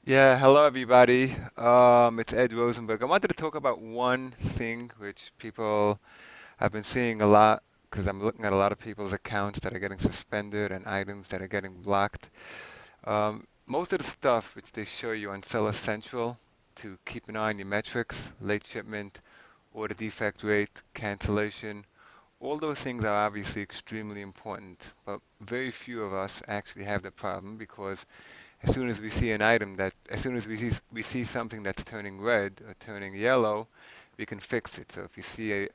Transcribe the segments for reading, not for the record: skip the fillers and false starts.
Yeah, hello everybody. It's Ed Rosenberg. I wanted to talk about one thing which people have been seeing a lot because I'm looking at a lot of people's accounts that are getting suspended and items that are getting blocked. Most of the stuff which they show you on Seller Central to keep an eye on your metrics, late shipment, order defect rate, cancellation, all those things are obviously extremely important, but very few of us actually have the problem because as soon as we see an item that, as soon as we see something that's turning red or turning yellow, we can fix it. So if you see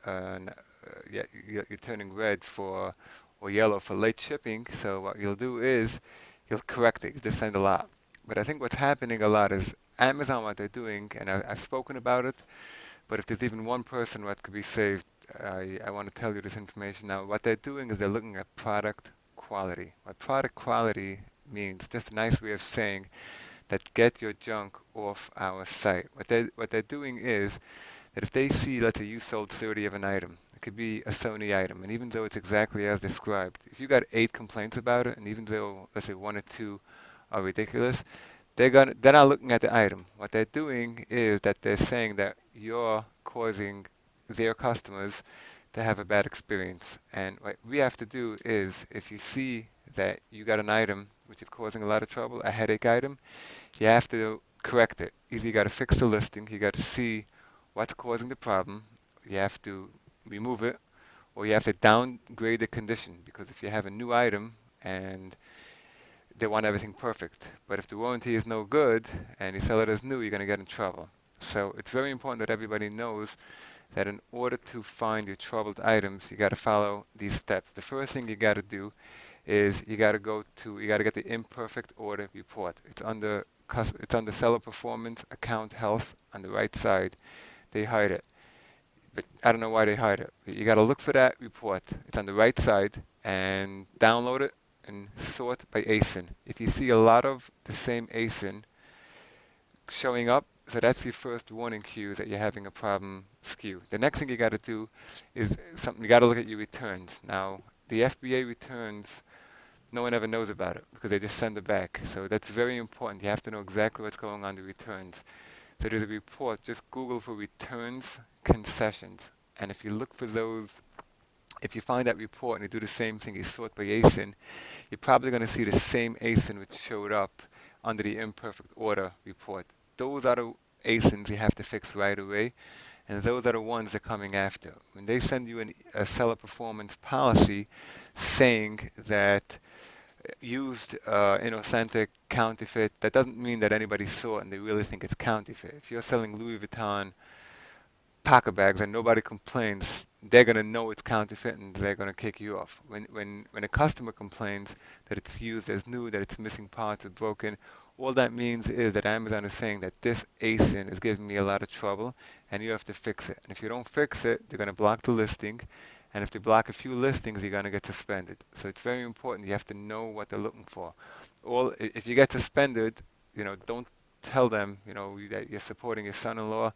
yeah, you're turning red for or yellow for late shipping, so what you'll do is you'll correct it. You just send a lot. But I think what's happening a lot is Amazon, what they're doing, and I've spoken about it. But if there's even one person what could be saved, I want to tell you this information now. What they're doing is they're looking at product quality. What product quality means, just a nice way of saying that get your junk off our site. What they're doing is that if they see, let's say you sold 30 of an item, it could be a Sony item, and even though it's exactly as described, if you got 8 complaints about it, and even though let's say one or two are ridiculous, they're not looking at the item. What they're doing is that they're saying that you're causing their customers to have a bad experience. And what we have to do is, if you see that you got an item which is causing a lot of trouble, a headache item, you have to correct it. Either you got to fix the listing, you got to see what's causing the problem, you have to remove it, or you have to downgrade the condition. Because if you have a new item and they want everything perfect. But if the warranty is no good and you sell it as new, you're going to get in trouble. So it's very important that everybody knows that in order to find your troubled items, you got to follow these steps. The first thing you got to do is you got to get the imperfect order report. It's under seller performance, account health on the right side. They hide it, but I don't know why they hide it. But you got to look for that report. It's on the right side and download it and sort by ASIN. If you see a lot of the same ASIN showing up, so that's your first warning cue that you're having a problem SKU. The next thing you got to do is something you got to look at your returns. Now, the FBA returns, no one ever knows about it because they just send it back. So that's very important. You have to know exactly what's going on the returns. So there's a report. Just Google for returns concessions, and if you look for those, if you find that report and you do the same thing, you sort by ASIN, you're probably going to see the same ASIN which showed up under the imperfect order report. Those are the ASINs you have to fix right away, and those are the ones they're coming after. When they send you a seller performance policy saying that used inauthentic counterfeit, that doesn't mean that anybody saw it and they really think it's counterfeit. If you're selling Louis Vuitton pocket bags and nobody complains, they're going to know it's counterfeit and they're going to kick you off. When a customer complains that it's used as new, that it's missing parts, it's broken, all that means is that Amazon is saying that this ASIN is giving me a lot of trouble and you have to fix it. And if you don't fix it, they're going to block the listing. And if they block a few listings, you're going to get suspended. So it's very important. You have to know what they're looking for. If you get suspended, don't tell them, that you're supporting your son-in-law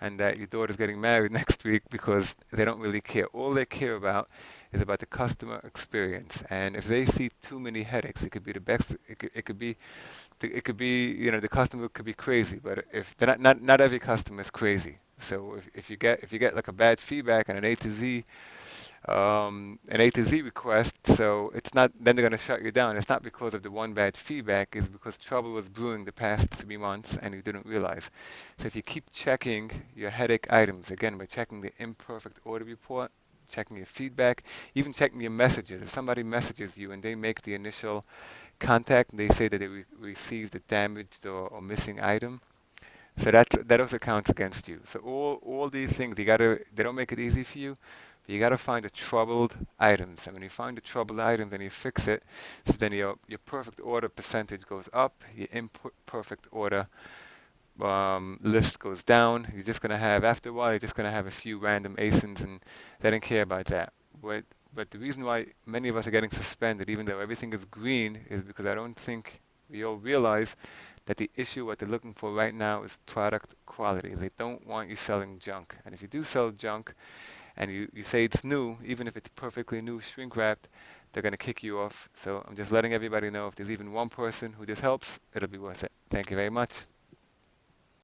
and that your daughter's getting married next week because they don't really care. All they care about is about the customer experience. And if they see too many headaches, it could be the best. The customer could be crazy. But if they're not every customer is crazy. So if you get like a bad feedback and an A to Z request, so it's not, then they're going to shut you down. It's not because of the one bad feedback, it's because trouble was brewing the past 3 months and you didn't realize. So if you keep checking your headache items, again, by checking the imperfect order report, checking your feedback, even checking your messages. If somebody messages you and they make the initial contact and they say that they received a damaged or missing item, so that also counts against you. So all these things, they don't make it easy for you, but you gotta find the troubled items. And when you find the troubled item, then you fix it. So then your perfect order percentage goes up, your imperfect order list goes down. You're just gonna have, after a while, you're just gonna have a few random ASINs, and they don't care about that. But the reason why many of us are getting suspended, even though everything is green, is because I don't think we all realize that the issue, what they're looking for right now, is product quality. They don't want you selling junk. And if you do sell junk and you say it's new, even if it's perfectly new, shrink wrapped, they're going to kick you off. So I'm just letting everybody know if there's even one person who this helps, it'll be worth it. Thank you very much.